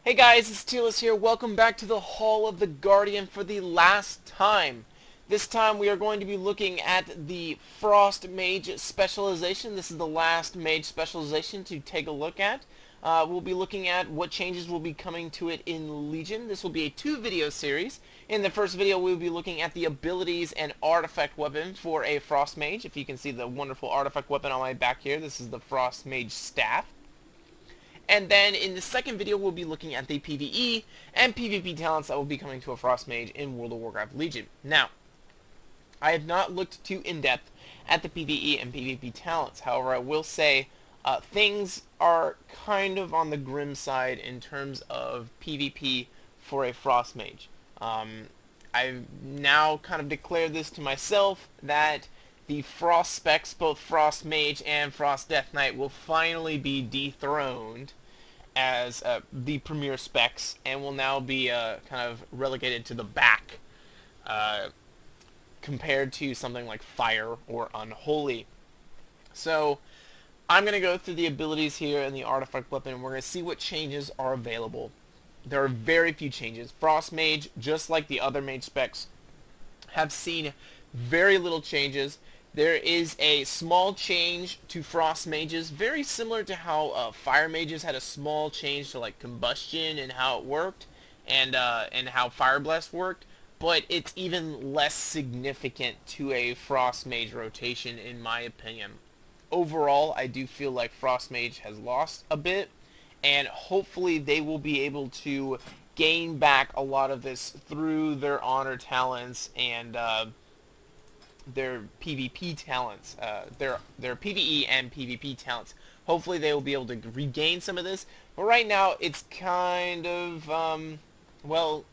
Hey guys, it's Tealus here. Welcome back to the Hall of the Guardian for the last time. This time we are going to be looking at the Frost Mage specialization. This is the last Mage specialization to take a look at. We'll be looking at what changes will be coming to it in Legion. This will be a 2-video series. In the first video we'll be looking at the abilities and artifact weapon for a Frost Mage. If you can see the wonderful artifact weapon on my back here, this is the Frost Mage staff. And then in the second video, we'll be looking at the PvE and PvP talents that will be coming to a Frost Mage in World of Warcraft Legion. Now, I have not looked too in-depth at the PvE and PvP talents. However, I will say things are kind of on the grim side in terms of PvP for a Frost Mage. I've now kind of declared this to myself that the Frost specs, both Frost Mage and Frost Death Knight, will finally be dethroned as the premier specs and will now be kind of relegated to the back compared to something like Fire or Unholy. So I'm going to go through the abilities here and the artifact weapon, and we're going to see what changes are available. There are very few changes. Frost Mage, just like the other Mage specs, have seen very little changes. There is a small change to Frost Mages, very similar to how Fire Mages had a small change to like Combustion and how it worked, and how Fire Blast worked, but it's even less significant to a Frost Mage rotation in my opinion. Overall, I do feel like Frost Mage has lost a bit, and hopefully they will be able to gain back a lot of this through their honor talents and their PvP talents, their PvE and PvP talents. Hopefully they will be able to regain some of this, but right now it's kind of, well,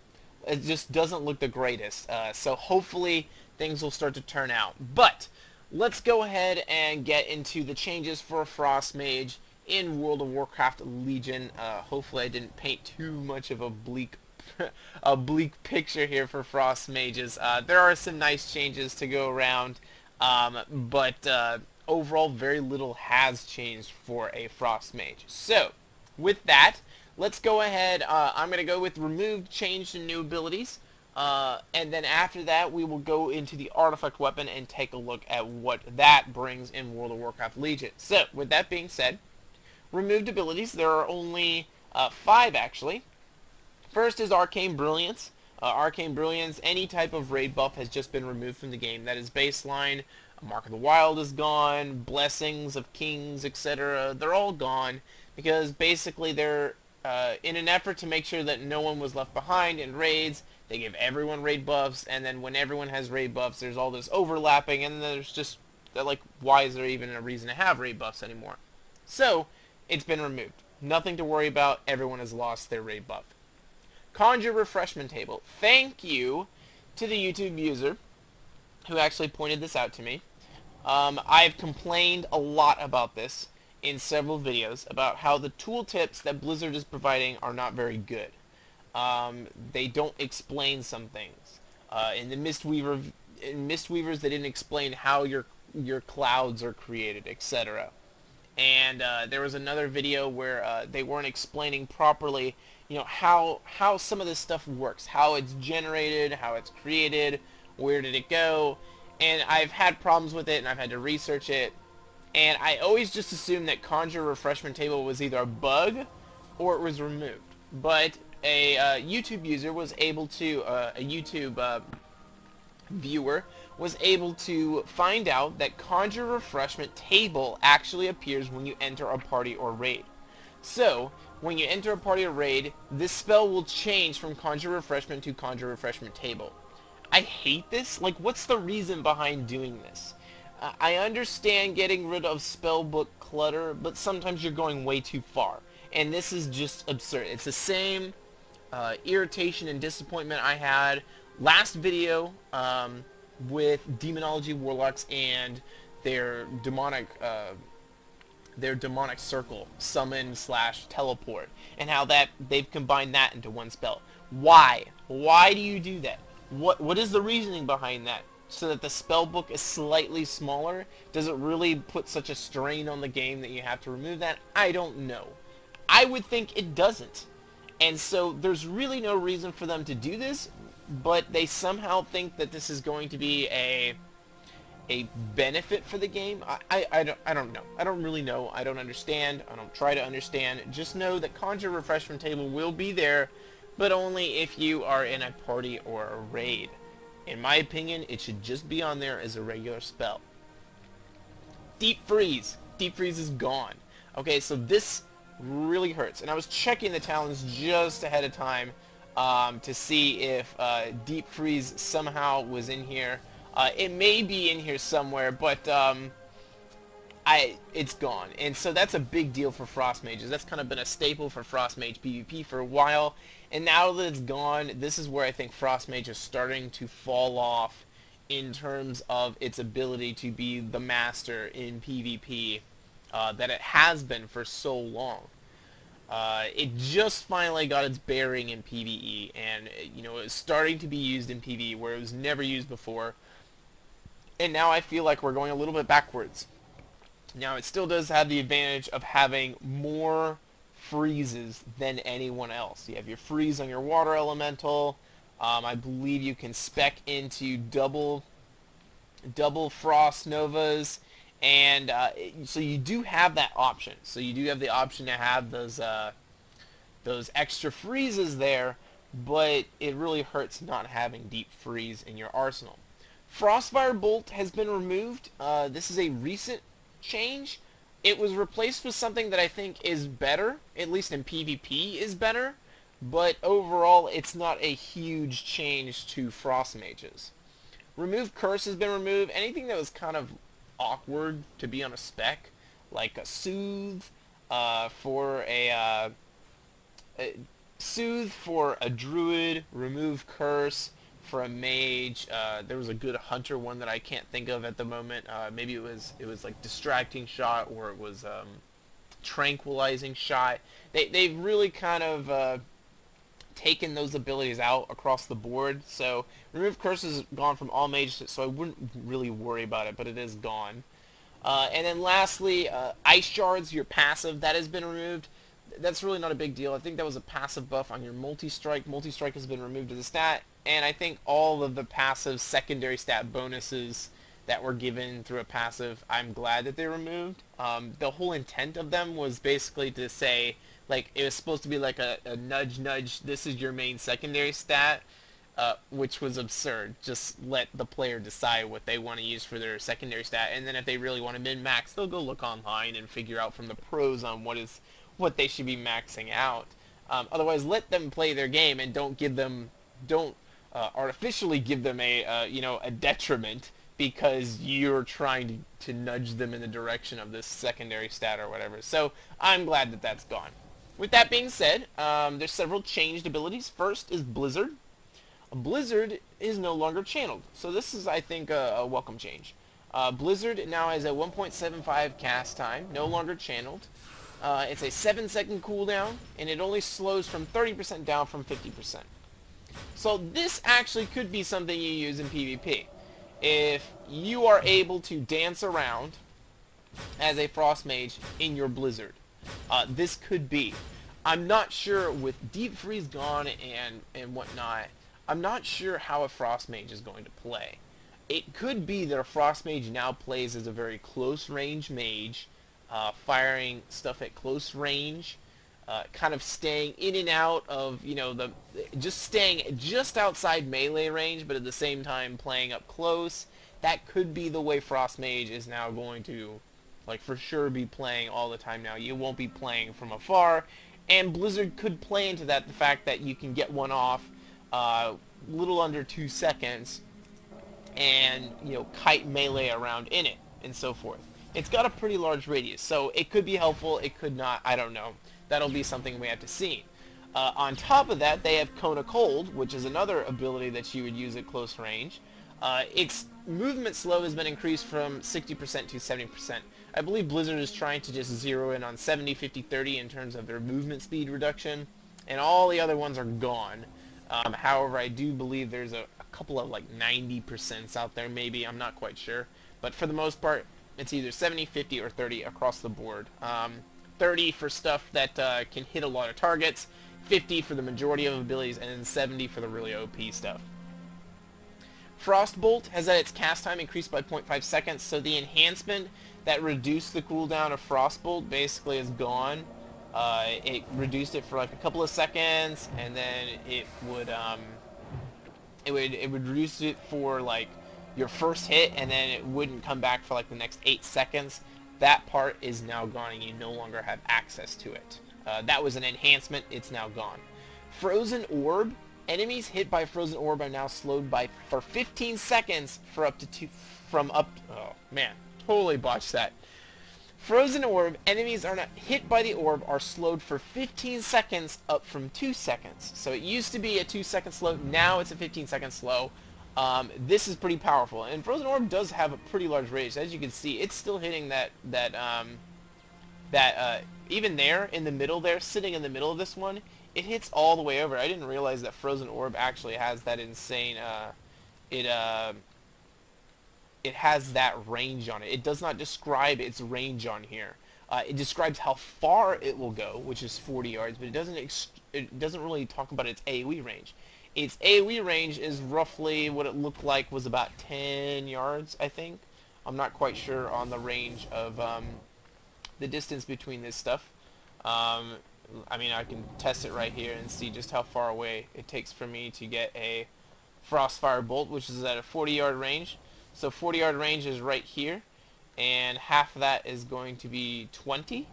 it just doesn't look the greatest. So hopefully things will start to turn out. But let's go ahead and get into the changes for a Frost Mage in World of Warcraft Legion. Hopefully I didn't paint too much of a bleak picture here for Frost Mages. There are some nice changes to go around, but overall very little has changed for a Frost Mage. So, with that, let's go ahead. I'm going to go with removed, changed, and new abilities. And then after that, we will go into the artifact weapon and take a look at what that brings in World of Warcraft Legion. So, with that being said, removed abilities, there are only 5 actually. First is Arcane Brilliance. Arcane Brilliance, any type of raid buff has just been removed from the game. That is baseline. Mark of the Wild is gone. Blessings of Kings, etc. They're all gone because basically they're in an effort to make sure that no one was left behind in raids. They give everyone raid buffs, and then when everyone has raid buffs, there's all this overlapping, and there's just, like, why is there even a reason to have raid buffs anymore? So, it's been removed. Nothing to worry about. Everyone has lost their raid buff. Conjure Refreshment Table. Thank you to the YouTube user who actually pointed this out to me. I've complained a lot about this in several videos about how the tooltips that Blizzard is providing are not very good. They don't explain some things. In Mistweavers, they didn't explain how your clouds are created, etc. And there was another video where they weren't explaining properly, you know, how some of this stuff works, how it's generated, how it's created, where did it go, and I've had problems with it, and I've had to research it, and I always just assumed that Conjure Refreshment Table was either a bug or it was removed. But a YouTube user was able to, a YouTube viewer was able to find out that Conjure Refreshment Table actually appears when you enter a party or raid. So, when you enter a party or raid, this spell will change from Conjure Refreshment to Conjure Refreshment Table. I hate this. Like, what's the reason behind doing this? I understand getting rid of spellbook clutter, but sometimes you're going way too far. And this is just absurd. It's the same irritation and disappointment I had last video with Demonology Warlocks and their demonic circle, summon / teleport, and how that they've combined that into one spell. Why? Why do you do that? What is the reasoning behind that? So that the spell book is slightly smaller? Does it really put such a strain on the game that you have to remove that? I don't know. I would think it doesn't. And so there's really no reason for them to do this, but they somehow think that this is going to be a benefit for the game. I don't know. I don't really know. I don't understand. I don't try to understand. Just know that Conjure Refreshment Table will be there, but only if you are in a party or a raid. In my opinion, it should just be on there as a regular spell. Deep Freeze. Deep Freeze is gone. Okay, so this really hurts. And I was checking the talents just ahead of time to see if Deep Freeze somehow was in here. It may be in here somewhere, but it's gone. And so that's a big deal for Frost Mages. That's kind of been a staple for Frost Mage PvP for a while. And now that it's gone, this is where I think Frost Mage is starting to fall off in terms of its ability to be the master in PvP that it has been for so long. It just finally got its bearing in PvE, and you know, it's starting to be used in PvE where it was never used before. And now I feel like we're going a little bit backwards. Now, it still does have the advantage of having more freezes than anyone else. You have your freeze on your water elemental. I believe you can spec into double frost novas, and so you do have that option. So you do have the option to have those extra freezes there, but it really hurts not having deep freeze in your arsenal. Frostfire Bolt has been removed. This is a recent change. It was replaced with something that I think is better, at least in PvP is better, but overall it's not a huge change to Frost Mages. Remove Curse has been removed. Anything that was kind of awkward to be on a spec, like a Soothe for Soothe for a Druid, remove Curse for a Mage. There was a good Hunter one that I can't think of at the moment. Maybe it was like Distracting Shot, or it was Tranquilizing Shot. They've really kind of taken those abilities out across the board. So remove Curse is gone from all mages, so I wouldn't really worry about it, but it is gone. And then lastly, Ice Shards, your passive, that has been removed. That's really not a big deal. I think that was a passive buff on your Multi-Strike. Multi-Strike has been removed as a stat, and I think all of the passive secondary stat bonuses that were given through a passive, I'm glad that they removed. The whole intent of them was basically to say, like, it was supposed to be like a nudge, this is your main secondary stat, which was absurd. Just let the player decide what they want to use for their secondary stat, and then if they really want to min-max, they'll go look online and figure out from the pros on what they should be maxing out. Otherwise, let them play their game and don't artificially give them a detriment because you're trying to nudge them in the direction of this secondary stat or whatever. So I'm glad that that's gone. With that being said, there's several changed abilities. First is Blizzard. Blizzard is no longer channeled, so this is, I think, a welcome change. Blizzard now has a 1.75 cast time, no longer channeled. It's a 7-second cooldown, and it only slows from 30% down from 50%. So this actually could be something you use in PvP. If you are able to dance around as a Frost Mage in your Blizzard, this could be. I'm not sure with Deep Freeze gone and whatnot, I'm not sure how a Frost Mage is going to play. It could be that a Frost Mage now plays as a very close range mage, firing stuff at close range, kind of staying in and out of, just staying just outside melee range, but at the same time playing up close. That could be the way Frost Mage is now going to, like, for sure be playing all the time now. You won't be playing from afar, and Blizzard could play into that, the fact that you can get one off little under 2 seconds and, kite melee around in it and so forth. It's got a pretty large radius, so it could be helpful, it could not, I don't know. That'll be something we have to see. On top of that, they have Cone of Cold, which is another ability that you would use at close range. Its movement slow has been increased from 60% to 70%. I believe Blizzard is trying to just zero in on 70, 50, 30 in terms of their movement speed reduction, and all the other ones are gone. However, I do believe there's a couple of like 90% out there, maybe, I'm not quite sure. But for the most part, it's either 70, 50, or 30 across the board. 30 for stuff that can hit a lot of targets, 50 for the majority of abilities, and then 70 for the really OP stuff. Frostbolt has had its cast time increased by 0.5 seconds, so the enhancement that reduced the cooldown of Frostbolt basically is gone. It reduced it for like a couple of seconds, and then it would reduce it for like your first hit, and then it wouldn't come back for like the next 8 seconds. That part is now gone, and you no longer have access to it. That was an enhancement. It's now gone. Frozen Orb. Enemies hit by Frozen Orb are now slowed for 15 seconds for up to oh man, totally botched that. Frozen Orb, enemies are not hit by the orb are slowed for 15 seconds up from 2 seconds. So it used to be a 2-second slow, now it's a 15-second slow. This is pretty powerful, and Frozen Orb does have a pretty large range. As you can see, it's still hitting even there in the middle there, sitting in the middle of this one, it hits all the way over. I didn't realize that Frozen Orb actually has that insane, it has that range on it. It does not describe its range on here. It describes how far it will go, which is 40 yards, but it doesn't really talk about its AoE range. Its AoE range is roughly what it looked like was about 10 yards, I think. I'm not quite sure on the range of the distance between this stuff. I mean, I can test it right here and see just how far away it takes for me to get a Frostfire Bolt, which is at a 40-yard range. So 40-yard range is right here, and half of that is going to be 20.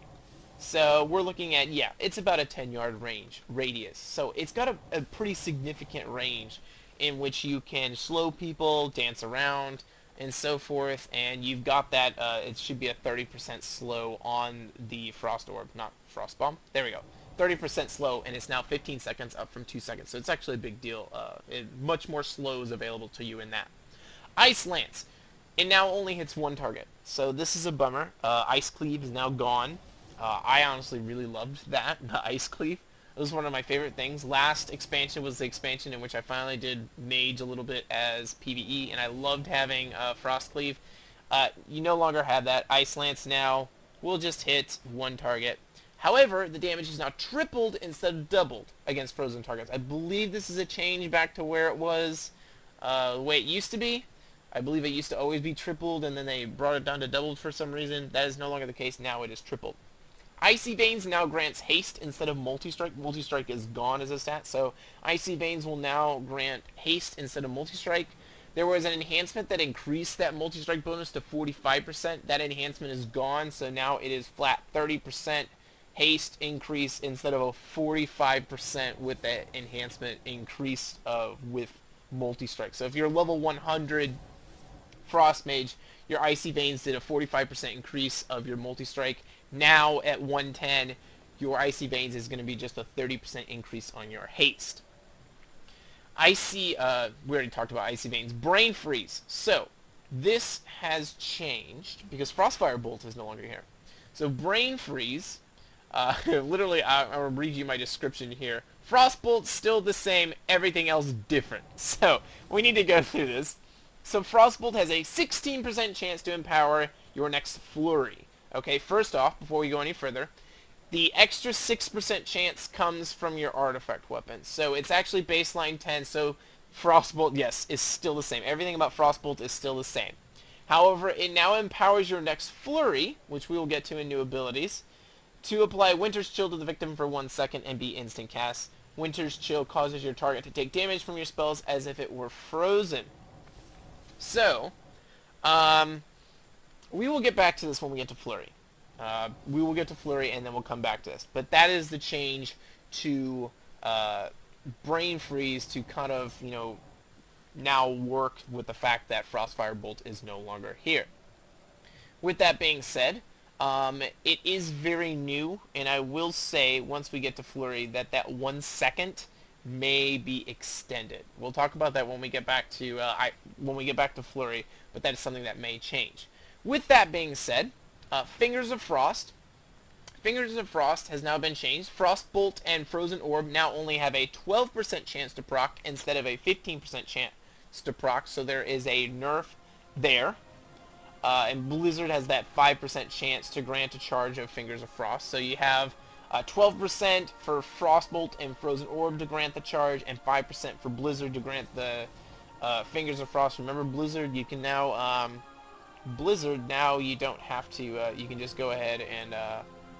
So we're looking at, yeah, it's about a 10-yard radius. So it's got a pretty significant range in which you can slow people, dance around, and so forth, and you've got that, it should be a 30% slow on the Frost Orb, not Frost Bomb. There we go. 30% slow, and it's now 15 seconds up from 2 seconds, so it's actually a big deal. Much more slow is available to you in that. Ice Lance. It now only hits one target, so this is a bummer. Ice Cleave is now gone. I honestly really loved that, the Ice Cleave. It was one of my favorite things. Last expansion was the expansion in which I finally did Mage a little bit as PvE, and I loved having Frost Cleave. You no longer have that. Ice Lance now will just hit one target. However, the damage is now tripled instead of doubled against frozen targets. I believe this is a change back to where it was the way it used to be. I believe it used to always be tripled, and then they brought it down to doubled for some reason. That is no longer the case. Now it is tripled. Icy Veins now grants haste instead of multi-strike. Multi-strike is gone as a stat, so Icy Veins will now grant haste instead of multi-strike. There was an enhancement that increased that multi-strike bonus to 45%. That enhancement is gone, so now it is flat 30% haste increase instead of a 45% with that enhancement increase with multi-strike. So if you're level 100 Frost Mage, your Icy Veins did a 45% increase of your multi-strike. Now at 110, your Icy Veins is going to be just a 30% increase on your haste. We already talked about Icy Veins. Brain Freeze. So, this has changed because Frostfire Bolt is no longer here. So Brain Freeze, literally, I'll read you my description here. Frostbolt's still the same, everything else different. So, we need to go through this. So Frostbolt has a 16% chance to empower your next Flurry. Okay, first off, before we go any further, the extra 6% chance comes from your artifact weapon. So it's actually baseline 10, so Frostbolt, yes, is still the same. Everything about Frostbolt is still the same. However, it now empowers your next Flurry, which we will get to in new abilities, to apply Winter's Chill to the victim for 1 second and be instant cast. Winter's Chill causes your target to take damage from your spells as if it were frozen. So, we will get back to this when we get to Flurry. We will get to Flurry and then we'll come back to this. But that is the change to Brain Freeze to kind of, now work with the fact that Frostfire Bolt is no longer here. With that being said, it is very new, and I will say, once we get to Flurry, that 1 second may be extended. We'll talk about that when we get back to Flurry, but that is something that may change. With that being said, Fingers of Frost. Fingers of Frost has now been changed. Frostbolt and Frozen Orb now only have a 12% chance to proc instead of a 15% chance to proc, so there is a nerf there. And Blizzard has that 5% chance to grant a charge of Fingers of Frost. So you have 12% for Frostbolt and Frozen Orb to grant the charge, and 5% for Blizzard to grant the Fingers of Frost. Remember Blizzard, you can now, Blizzard, now you don't have to, you can just go ahead and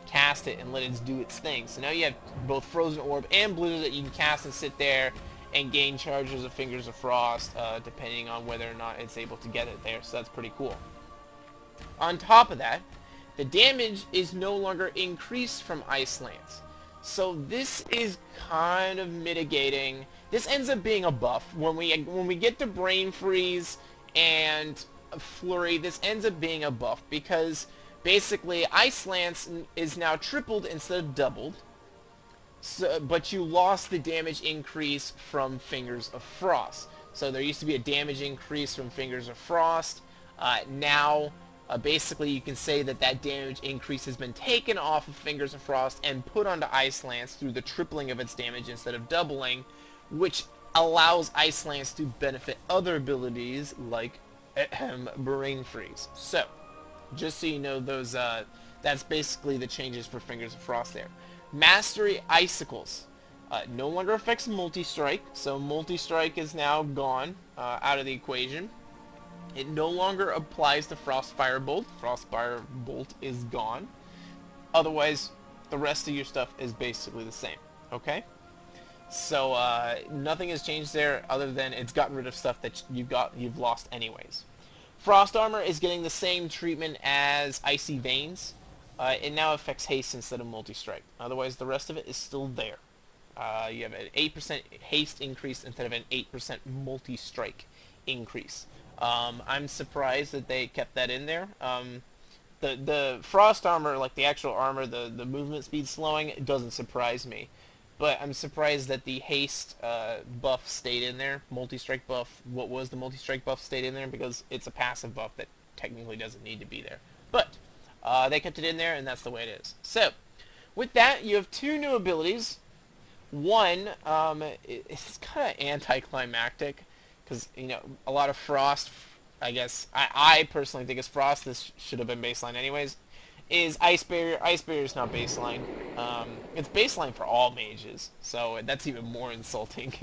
cast it and let it do its thing. So now you have both Frozen Orb and Blizzard that you can cast and sit there and gain charges of Fingers of Frost, depending on whether or not it's able to get it there. So that's pretty cool. On top of that, the damage is no longer increased from Ice Lance. So this is kind of mitigating. This ends up being a buff. When we get to Brain Freeze and Flurry, this ends up being a buff because basically Ice Lance is now tripled instead of doubled. So, but you lost the damage increase from Fingers of Frost. So there used to be a damage increase from Fingers of Frost. Now, basically you can say that that damage increase has been taken off of Fingers of Frost and put onto Ice Lance through the tripling of its damage instead of doubling, which allows Ice Lance to benefit other abilities like Brain Freeze. So, just so you know, those that's basically the changes for Fingers of Frost there. Mastery Icicles no longer affects Multi-Strike, so Multi-Strike is now gone out of the equation. It no longer applies to Frostfire Bolt. Frostfire Bolt is gone. Otherwise, the rest of your stuff is basically the same. Okay? So nothing has changed there other than it's gotten rid of stuff that you've lost anyways. Frost Armor is getting the same treatment as Icy Veins. It now affects haste instead of multi-strike. Otherwise, the rest of it is still there. You have an 8% haste increase instead of an 8% multi-strike increase. I'm surprised that they kept that in there. The Frost Armor, like the actual armor, the movement speed slowing, it doesn't surprise me. But I'm surprised that the haste buff stayed in there. Multi-strike buff, what was the multi-strike buff, stayed in there because it's a passive buff that technically doesn't need to be there. But they kept it in there, and that's the way it is. So, with that, you have two new abilities. One, it's kind of anticlimactic, because, you know, a lot of Frost, I guess, I personally think it's Frost, this should have been baseline anyways, is Ice Barrier. Ice Barrier is not baseline. It's baseline for all mages, so that's even more insulting,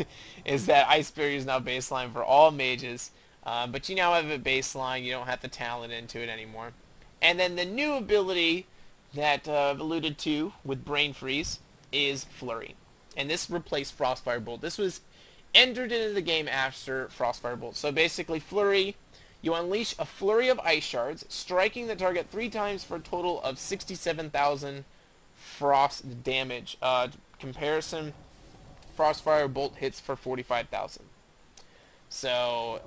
is that Ice Barrier is now baseline for all mages, but you now have a baseline, you don't have to talent into it anymore. And then the new ability that I've alluded to with Brain Freeze is Flurry. And this replaced Frostfire Bolt. This was entered into the game after Frostfire Bolt. So basically, Flurry, you unleash a flurry of ice shards, striking the target 3 times for a total of 67,000 frost damage. Comparison, Frostfire Bolt hits for 45,000. So,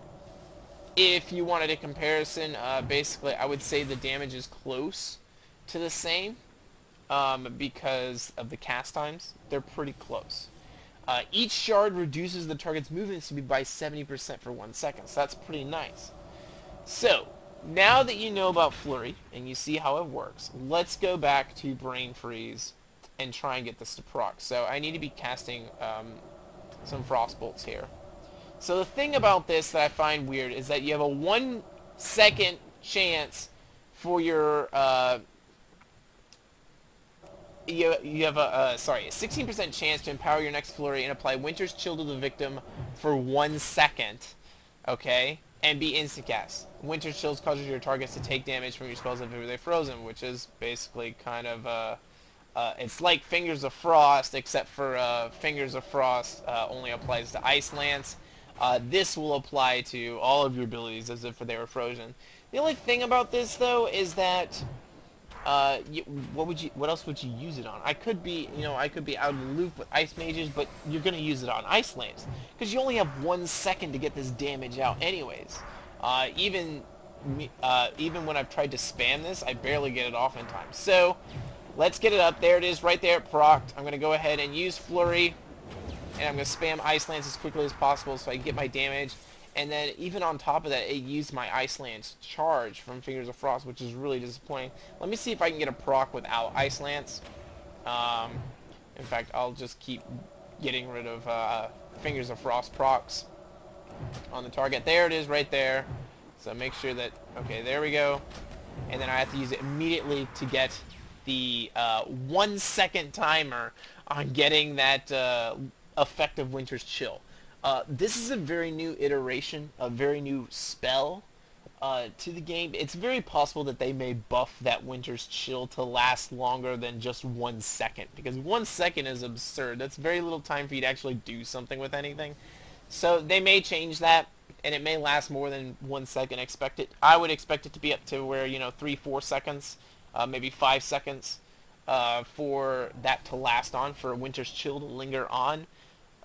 if you wanted a comparison, basically I would say the damage is close to the same because of the cast times. They're pretty close. Each shard reduces the target's movement speed by 70% for 1 second, so that's pretty nice. So, now that you know about Flurry and you see how it works, let's go back to Brain Freeze and try and get this to proc. So I need to be casting some Frost Bolts here. So the thing about this that I find weird is that you have a 1 second chance for your you have a 16% chance to empower your next flurry and apply Winter's Chill to the victim for 1 second, okay, and be instant cast. Winter's Chill causes your targets to take damage from your spells if they're frozen, which is basically kind of it's like Fingers of Frost, except for Fingers of Frost only applies to Ice Lance. This will apply to all of your abilities as if they were frozen. The only thing about this, though, is that what else would you use it on? I could be out of the loop with Ice Mages, but you're gonna use it on Ice Lance because you only have 1 second to get this damage out, anyways. Even when I've tried to spam this, I barely get it off in time. So let's get it up. There it is, right there, procced. I'm gonna go ahead and use Flurry, and I'm gonna spam Ice Lance as quickly as possible so I can get my damage. And then even on top of that, it used my Ice Lance charge from Fingers of Frost, which is really disappointing. Let me see if I can get a proc without Ice Lance. In fact, I'll just keep getting rid of Fingers of Frost procs on the target. There it is, right there. So make sure that, okay, there we go. And then I have to use it immediately to get the 1 second timer on getting that effect of Winter's Chill. This is a very new iteration, a very new spell to the game. It's very possible that they may buff that Winter's Chill to last longer than just 1 second, because 1 second is absurd. That's very little time for you to actually do something with anything. So they may change that, and it may last more than 1 second. I would expect it to be up to where 3-4 seconds, maybe 5 seconds, for that to last on, for Winter's Chill to linger on.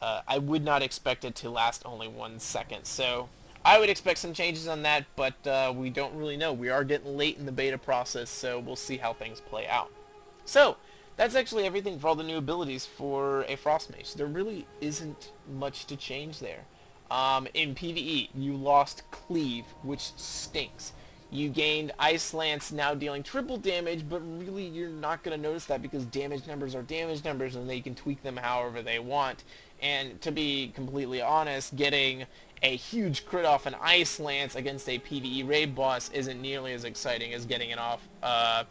I would not expect it to last only 1 second. So I would expect some changes on that, but we don't really know. We are getting late in the beta process, so we'll see how things play out. So that's actually everything for all the new abilities for a Frost Mage. There really isn't much to change there. In PvE, you lost Cleave, which stinks. You gained Ice Lance, now dealing triple damage, but really you're not going to notice that because damage numbers are damage numbers and they can tweak them however they want. And to be completely honest, getting a huge crit off an Ice Lance against a PvE raid boss isn't nearly as exciting as getting off a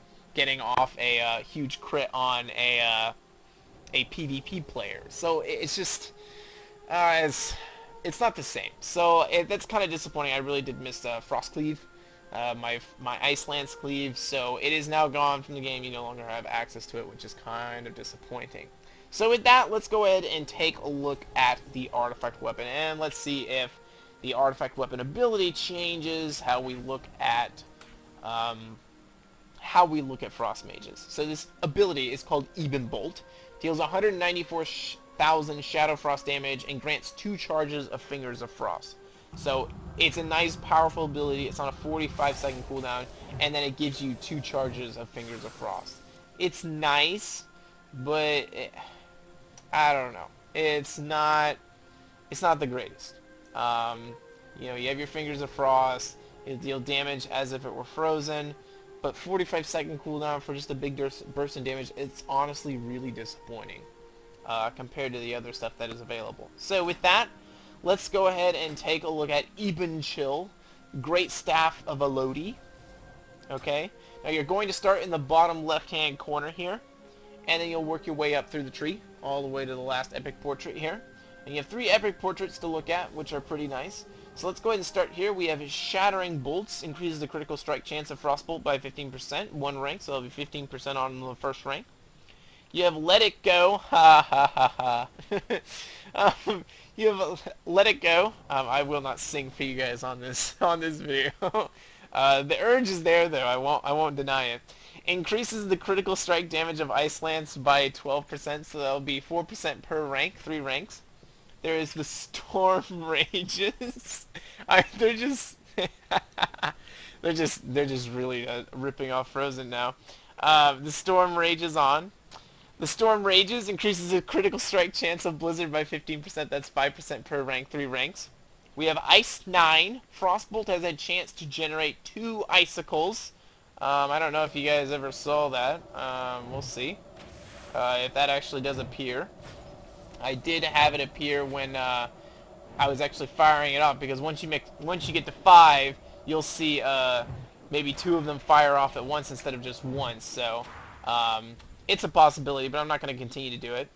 huge crit on a PvP player. So it's just it's not the same. So that's kind of disappointing. I really did miss Frost Cleave. My Ice Lance Cleave, so it is now gone from the game. You no longer have access to it, which is kind of disappointing. So with that, let's go ahead and take a look at the artifact weapon, and let's see if the artifact weapon ability changes how we look at Frost Mages. So this ability is called Eben Bolt. Deals 194,000 Shadow Frost damage and grants 2 charges of Fingers of Frost. So it's a nice, powerful ability. It's on a 45-second cooldown, and then it gives you 2 charges of Fingers of Frost. It's nice, but I don't know. It's not the greatest. You have your Fingers of Frost. It'll deal damage as if it were frozen, but 45-second cooldown for just a big burst in damage. It's honestly really disappointing compared to the other stuff that is available. So with that, let's go ahead and take a look at Eben Chill, Great Staff of Elodie. Okay, now you're going to start in the bottom left-hand corner here, and then you'll work your way up through the tree, all the way to the last epic portrait here. And you have 3 epic portraits to look at, which are pretty nice. So let's go ahead and start here. We have Shattering Bolts, increases the critical strike chance of Frostbolt by 15%, 1 rank, so it'll be 15% on the first rank. You have Let It Go, ha ha ha ha. You have Let It Go. I will not sing for you guys on this video. The urge is there though. I won't deny it. Increases the critical strike damage of Ice Lance by 12%, so that'll be 4% per rank, 3 ranks. There is the Storm Rages. They're just they're just really ripping off Frozen now. The Storm Rages on. The Storm Rages increases the critical strike chance of Blizzard by 15%. That's 5% per rank, 3 ranks. We have Ice 9. Frostbolt has a chance to generate 2 icicles. I don't know if you guys ever saw that. We'll see if that actually does appear. I did have it appear when I was actually firing it up, because once you get to 5, you'll see maybe 2 of them fire off at once instead of just once. So it's a possibility, but I'm not going to continue to do it.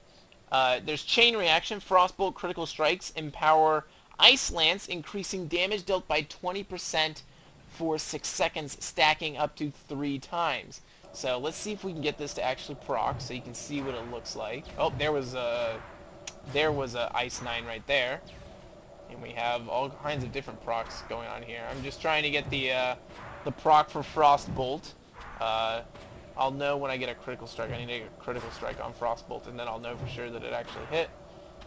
There's Chain Reaction. Frostbolt critical strikes empower Ice Lance, increasing damage dealt by 20% for 6 seconds, stacking up to 3 times. So let's see if we can get this to actually proc, so you can see what it looks like. Oh, there was a Ice 9 right there. And we have all kinds of different procs going on here. I'm just trying to get the proc for Frostbolt. I'll know when I get a critical strike. I need to get a critical strike on Frostbolt, and then I'll know for sure that it actually hit.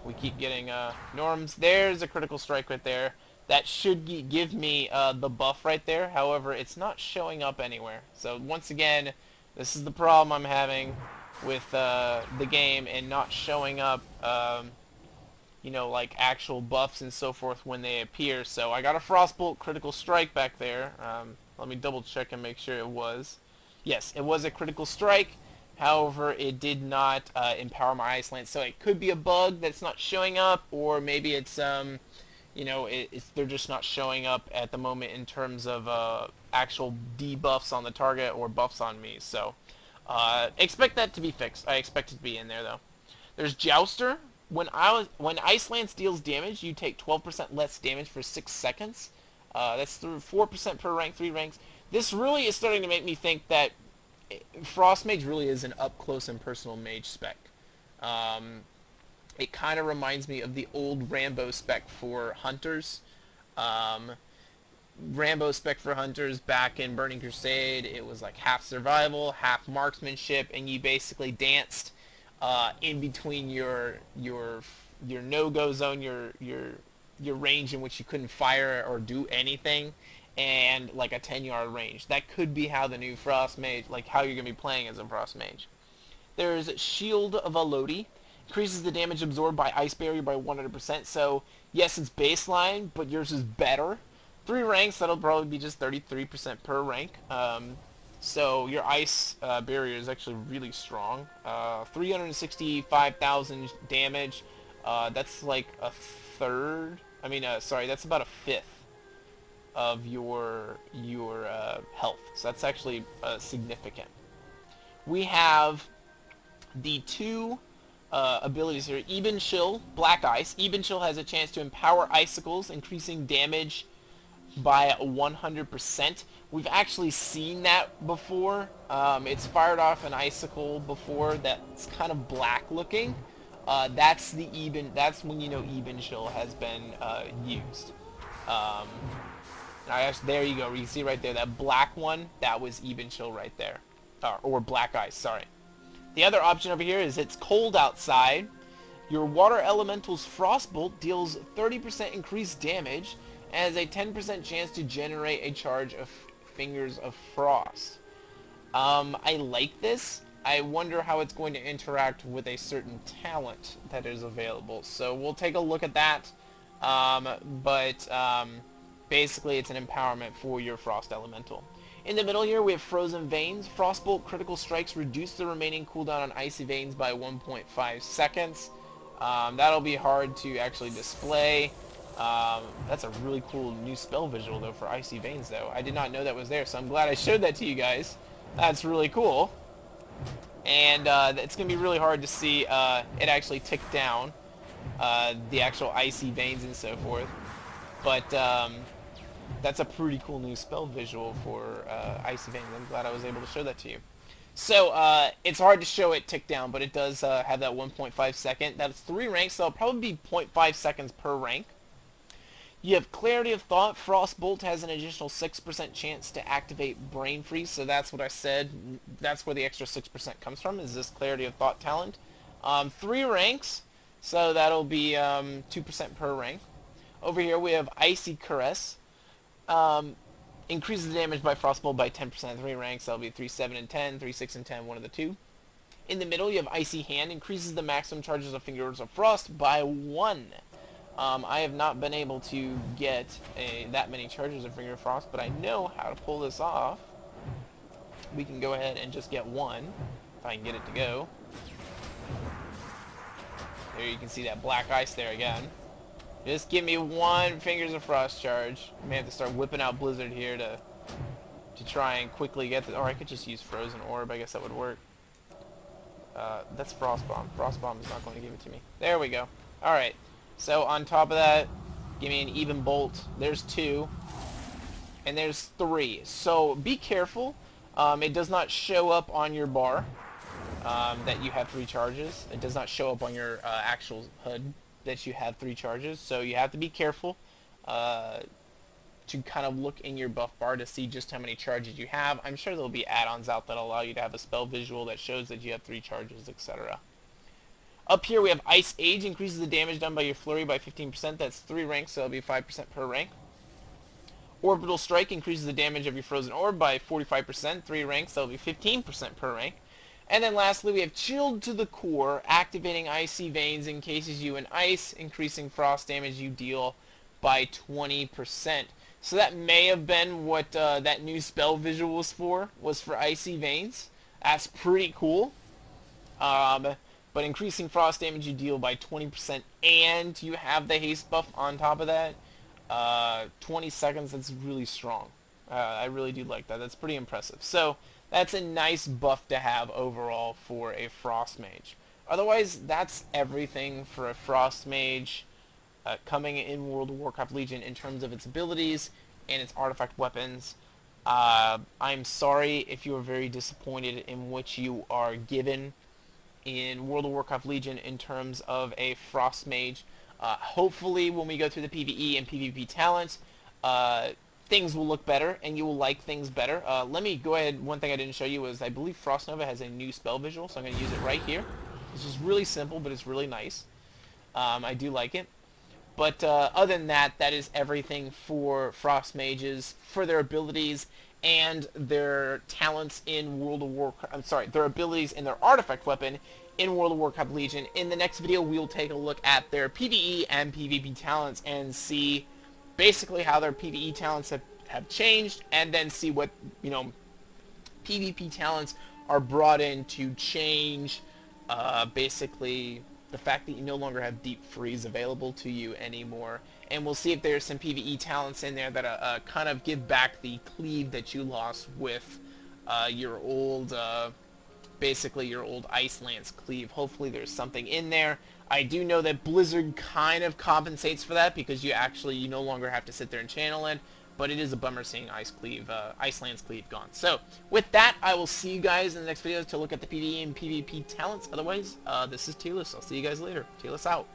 We keep getting Norms. There's a critical strike right there. That should give me the buff right there. However, it's not showing up anywhere. So once again, this is the problem I'm having with the game, and not showing up, like actual buffs and so forth when they appear. So I got a Frostbolt critical strike back there. Let me double check and make sure it was. Yes, it was a critical strike. However, it did not empower my Ice Lance. So it could be a bug that's not showing up, or maybe it's they're just not showing up at the moment in terms of actual debuffs on the target or buffs on me. So Expect that to be fixed. I expect it to be in there though. There's Jouster. When Ice Lance deals damage, you take 12% less damage for 6 seconds. That's through 4% per rank, 3 ranks. This really is starting to make me think that Frost Mage really is an up close and personal mage spec. Um, it kind of reminds me of the old Rambo spec for hunters. Um, Rambo spec for hunters back in Burning Crusade, it was like half survival, half marksmanship, and you basically danced in between your no-go zone, your range in which you couldn't fire or do anything, and like a 10-yard range. That could be how the new Frost Mage, like how you're gonna be playing as a Frost Mage. There's Shield of Elodie. Increases the damage absorbed by Ice Barrier by 100%. So, yes, it's baseline, but yours is better. 3 ranks, that'll probably be just 33% per rank. So your Ice Barrier is actually really strong. 365,000 damage. That's like a third. I mean, sorry, that's about a fifth of your health. So that's actually significant. We have the 2 abilities here. Even Chill, Black Ice. Even Chill has a chance to empower icicles, increasing damage by 100%. We've actually seen that before. It's fired off an icicle before that's kind of black looking. That's when you know Even Chill has been used. There you go. You can see right there that black one. That was Even Chill right there, or Black Ice. Sorry. The other option over here is it's cold outside. Your Water Elemental's Frostbolt deals 30% increased damage and has a 10% chance to generate a charge of Fingers of Frost. I like this. I wonder how it's going to interact with a certain talent that is available. So we'll take a look at that. Basically it's an empowerment for your Frost Elemental. In the middle here, we have Frozen Veins. Frostbolt critical strikes reduce the remaining cooldown on Icy Veins by 1.5 seconds. That'll be hard to actually display. That's a really cool new spell visual, though, for Icy Veins, though. I did not know that was there, so I'm glad I showed that to you guys. That's really cool. And it's going to be really hard to see it actually tick down the actual Icy Veins and so forth. But that's a pretty cool new spell visual for Icy Veins. I'm glad I was able to show that to you. So, it's hard to show it tick down, but it does have that 1.5 second. That's 3 ranks, so it'll probably be 0.5 seconds per rank. You have Clarity of Thought. Frostbolt has an additional 6% chance to activate Brain Freeze, so that's what I said. That's where the extra 6% comes from, is this Clarity of Thought talent. 3 ranks, so that'll be 2% per rank. Over here we have Icy Caress. Increases the damage by Frostbolt by 10%, 3 ranks. That'll be 3, 7, and 10, 3, 6, and 10, one of the 2. In the middle, you have Icy Hand. Increases the maximum charges of Fingers of Frost by 1. I have not been able to get that many charges of Finger of Frost, but I know how to pull this off. We can go ahead and just get 1, if I can get it to go. There you can see that black ice there again. Just give me 1 Fingers of Frost charge. I may have to start whipping out Blizzard here to try and quickly get the... Or I could just use Frozen Orb. I guess that would work. That's Frost Bomb. Frost Bomb is not going to give it to me. There we go. Alright. So on top of that, give me an Even Bolt. There's 2. And there's 3. So be careful. It does not show up on your bar that you have 3 charges. It does not show up on your actual HUD that you have 3 charges, so you have to be careful to kind of look in your buff bar to see just how many charges you have. I'm sure there'll be add-ons out that allow you to have a spell visual that shows that you have 3 charges, etc. Up here we have Ice Age. Increases the damage done by your flurry by 15%. That's 3 ranks, so that'll be 5% per rank. Orbital Strike increases the damage of your Frozen Orb by 45%. 3 ranks, that'll be 15% per rank. And then lastly, we have Chilled to the Core. Activating Icy Veins encases you in ice, increasing frost damage you deal by 20%. So that may have been what that new spell visual was for Icy Veins. That's pretty cool. But increasing frost damage you deal by 20%, and you have the haste buff on top of that. 20 seconds, that's really strong. I really do like that. That's pretty impressive. So that's a nice buff to have overall for a Frost Mage. Otherwise, that's everything for a Frost Mage coming in World of Warcraft Legion in terms of its abilities and its artifact weapons. I'm sorry if you are very disappointed in what you are given in World of Warcraft Legion in terms of a Frost Mage. Hopefully, when we go through the PvE and PvP talents, things will look better and you will like things better. Let me go ahead. One thing I didn't show you is I believe Frost Nova has a new spell visual, so I'm going to use it right here. This is really simple, but it's really nice. I do like it. But other than that, that is everything for Frost Mages, for their abilities and their talents in World of Warcraft. I'm sorry, their abilities and their artifact weapon in World of Warcraft Legion. In the next video, we'll take a look at their PvE and PvP talents and see basically how their PvE talents have changed, and then see what, PvP talents are brought in to change basically the fact that you no longer have Deep Freeze available to you anymore. And we'll see if there's some PvE talents in there that kind of give back the cleave that you lost with your old, basically your old Ice Lance cleave. Hopefully there's something in there. I do know that Blizzard kind of compensates for that because you no longer have to sit there and channel it. But it is a bummer seeing Ice Lance cleave gone. So, with that, I will see you guys in the next video to look at the PvE and PvP talents. Otherwise, this is Tealus. I'll see you guys later. Tealus out.